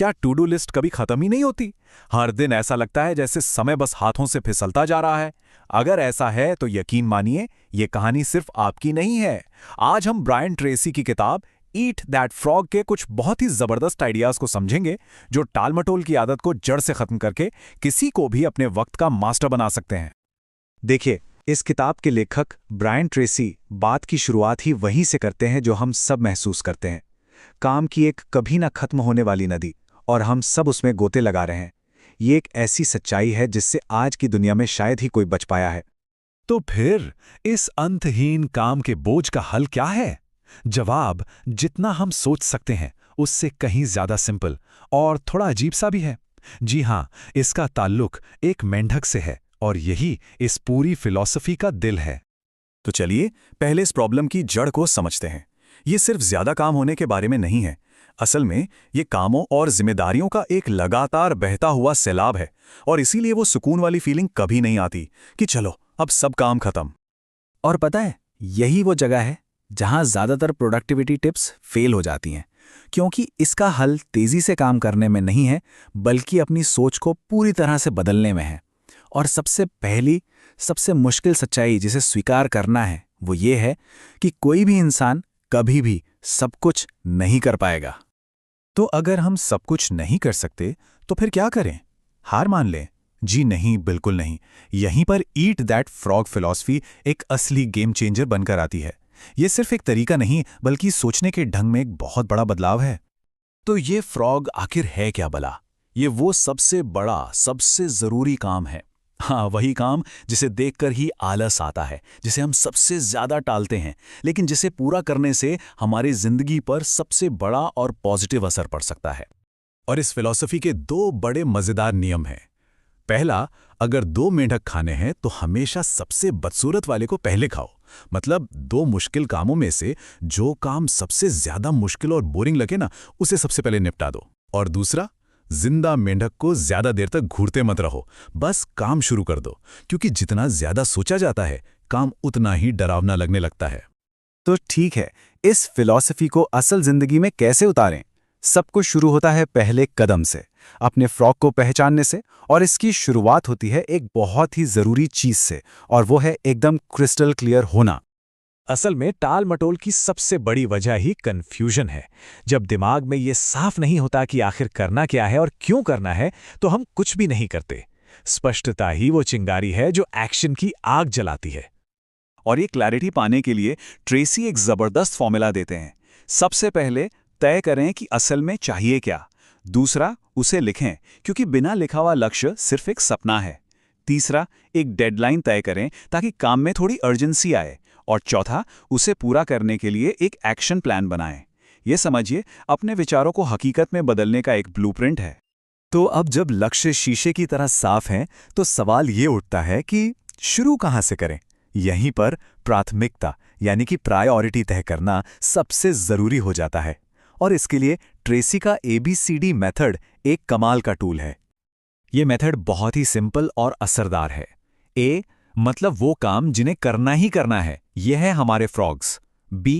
क्या to do list कभी खत्म ही नहीं होती? हर दिन ऐसा लगता है जैसे समय बस हाथों से फिसलता जा रहा है। अगर ऐसा है तो यकीन मानिए, ये कहानी सिर्फ आपकी नहीं है। आज हम ब्रायन ट्रेसी की किताब ईट दैट फ्रॉग के कुछ बहुत ही जबरदस्त आइडियाज को समझेंगे, जो टालमटोल की आदत को जड़ से खत्म करके किसी को भी अपने वक्त का मास्टर बना सकते हैं। देखिए, इस किताब के लेखक ब्रायन ट्रेसी बात की शुरुआत ही वहीं से करते हैं जो हम सब महसूस करते हैं। काम की एक कभी ना खत्म होने वाली नदी, और हम सब उसमें गोते लगा रहे हैं। ये एक ऐसी सच्चाई है जिससे आज की दुनिया में शायद ही कोई बच पाया है। तो फिर इस अंतहीन काम के बोझ का हल क्या है? जवाब जितना हम सोच सकते हैं उससे कहीं ज्यादा सिंपल और थोड़ा अजीब सा भी है। जी हां, इसका ताल्लुक एक मेंढक से है और यही इस पूरी फिलॉसफी का दिल है। तो चलिए पहले इस प्रॉब्लम की जड़ को समझते हैं। ये सिर्फ ज्यादा काम होने के बारे में नहीं है। असल में ये कामों और जिम्मेदारियों का एक लगातार बहता हुआ सैलाब है, और इसीलिए वो सुकून वाली फीलिंग कभी नहीं आती कि चलो अब सब काम खत्म। और पता है, यही वो जगह है जहां ज्यादातर प्रोडक्टिविटी टिप्स फेल हो जाती हैं, क्योंकि इसका हल तेजी से काम करने में नहीं है, बल्कि अपनी सोच को पूरी तरह से बदलने में है। और सबसे पहली, सबसे मुश्किल सच्चाई जिसे स्वीकार करना है वो ये है कि कोई भी इंसान कभी भी सब कुछ नहीं कर पाएगा। तो अगर हम सब कुछ नहीं कर सकते तो फिर क्या करें? हार मान लें? जी नहीं, बिल्कुल नहीं। यहीं पर ईट दैट फ्रॉग फिलॉसफी एक असली गेम चेंजर बनकर आती है। ये सिर्फ एक तरीका नहीं, बल्कि सोचने के ढंग में एक बहुत बड़ा बदलाव है। तो ये फ्रॉग आखिर है क्या भला? ये वो सबसे बड़ा, सबसे जरूरी काम है। हाँ, वही काम जिसे देखकर ही आलस आता है, जिसे हम सबसे ज्यादा टालते हैं, लेकिन जिसे पूरा करने से हमारी जिंदगी पर सबसे बड़ा और पॉजिटिव असर पड़ सकता है। और इस फिलॉसफी के दो बड़े मजेदार नियम हैं। पहला, अगर दो मेंढक खाने हैं तो हमेशा सबसे बदसूरत वाले को पहले खाओ। मतलब दो मुश्किल कामों में से जो काम सबसे ज्यादा मुश्किल और बोरिंग लगे ना, उसे सबसे पहले निपटा दो। और दूसरा, जिंदा मेंढक को ज्यादा देर तक घूरते मत रहो, बस काम शुरू कर दो, क्योंकि जितना ज्यादा सोचा जाता है काम उतना ही डरावना लगने लगता है। तो ठीक है, इस फिलॉसफी को असल जिंदगी में कैसे उतारें? सब कुछ शुरू होता है पहले कदम से, अपने फ्रॉग को पहचानने से, और इसकी शुरुआत होती है एक बहुत ही जरूरी चीज से, और वो है एकदम क्रिस्टल क्लियर होना। असल में टाल मटोल की सबसे बड़ी वजह ही कंफ्यूजन है। जब दिमाग में ये साफ नहीं होता कि आखिर करना क्या है और क्यों करना है, तो हम कुछ भी नहीं करते। स्पष्टता ही वो चिंगारी है जो एक्शन की आग जलाती है। और ये क्लैरिटी पाने के लिए ट्रेसी एक जबरदस्त फॉर्मूला देते हैं। सबसे पहले तय करें कि असल में चाहिए क्या। दूसरा, उसे लिखें, क्योंकि बिना लिखा हुआ लक्ष्य सिर्फ एक सपना है। तीसरा, एक डेडलाइन तय करें ताकि काम में थोड़ी अर्जेंसी आए। और चौथा, उसे पूरा करने के लिए एक एक्शन प्लान बनाएं। ये समझिए, अपने विचारों को हकीकत में बदलने का एक ब्लूप्रिंट है। तो अब जब लक्ष्य शीशे की तरह साफ हैं, तो सवाल ये उठता है कि शुरू कहाँ से करें? यहीं पर प्राथमिकता यानी कि प्रायोरिटी तय करना सबसे जरूरी हो जाता है। और इसके लिए ट्रेसी का ABCD मेथड एक कमाल का टूल है। ये मेथड बहुत ही सिंपल और असरदार है। A मतलब वो काम जिन्हें करना ही करना है, ये है हमारे फ्रॉग्स। B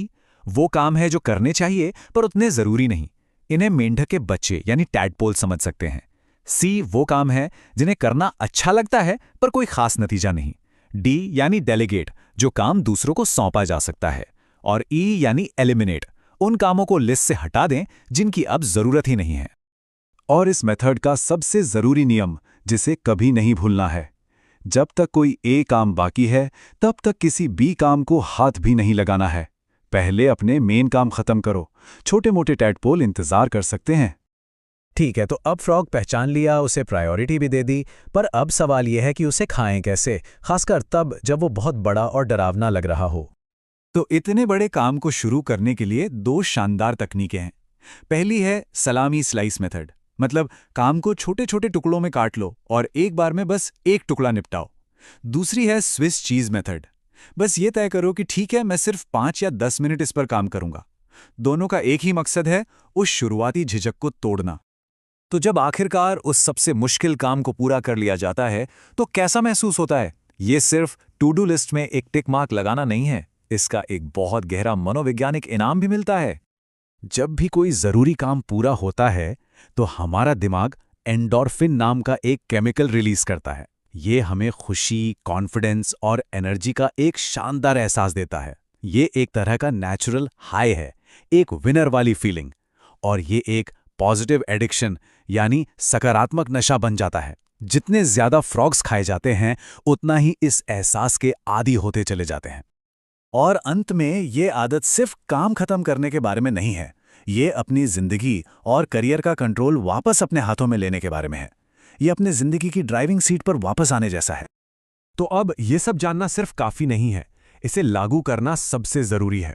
वो काम है जो करने चाहिए पर उतने जरूरी नहीं, इन्हें मेंढक के बच्चे यानी टैडपोल समझ सकते हैं। C वो काम है जिन्हें करना अच्छा लगता है पर कोई खास नतीजा नहीं। D यानी डेलीगेट, जो काम दूसरों को सौंपा जा सकता है। और E यानी एलिमिनेट, उन कामों को लिस्ट से हटा दें जिनकी अब जरूरत ही नहीं है। और इस मेथड का सबसे जरूरी नियम, जिसे कभी नहीं भूलना है, जब तक कोई A काम बाकी है तब तक किसी B काम को हाथ भी नहीं लगाना है। पहले अपने मेन काम खत्म करो, छोटे मोटे टैडपोल इंतजार कर सकते हैं। ठीक है, तो अब फ्रॉग पहचान लिया, उसे प्रायोरिटी भी दे दी, पर अब सवाल यह है कि उसे खाएं कैसे, खासकर तब जब वो बहुत बड़ा और डरावना लग रहा हो। तो इतने बड़े काम को शुरू करने के लिए दो शानदार तकनीकें हैं। पहली है सलामी स्लाइस मेथड, मतलब काम को छोटे छोटे टुकड़ों में काट लो और एक बार में बस एक टुकड़ा निपटाओ। दूसरी है स्विस चीज मेथड, बस ये तय करो कि ठीक है, मैं सिर्फ 5 या 10 मिनट इस पर काम करूंगा। दोनों का एक ही मकसद है, उस शुरुआती झिझक को तोड़ना। तो जब आखिरकार उस सबसे मुश्किल काम को पूरा कर लिया जाता है तो कैसा महसूस होता है? ये सिर्फ टू डू लिस्ट में एक टिक मार्क लगाना नहीं है, इसका एक बहुत गहरा मनोवैज्ञानिक इनाम भी मिलता है। जब भी कोई जरूरी काम पूरा होता है, तो हमारा दिमाग एंडोर्फिन नाम का एक केमिकल रिलीज करता है। ये हमें खुशी, कॉन्फिडेंस और एनर्जी का एक शानदार एहसास देता है। ये एक तरह का नेचुरल हाई है, एक विनर वाली फीलिंग। और ये एक पॉजिटिव एडिक्शन यानी सकारात्मक नशा बन जाता है। जितने ज्यादा फ्रॉग्स खाए जाते हैं उतना ही इस एहसास के आदी होते चले जाते हैं। और अंत में ये आदत सिर्फ काम खत्म करने के बारे में नहीं है, ये अपनी जिंदगी और करियर का कंट्रोल वापस अपने हाथों में लेने के बारे में है। ये अपने जिंदगी की ड्राइविंग सीट पर वापस आने जैसा है। तो अब ये सब जानना सिर्फ काफी नहीं है, इसे लागू करना सबसे जरूरी है।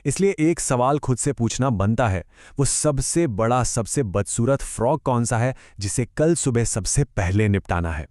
इसलिए एक सवाल खुद से पूछना बनता है, वो सबसे बड़ा, सबसे बदसूरत फ्रॉग कौन सा है जिसे कल सुबह सबसे पहले निपटाना है।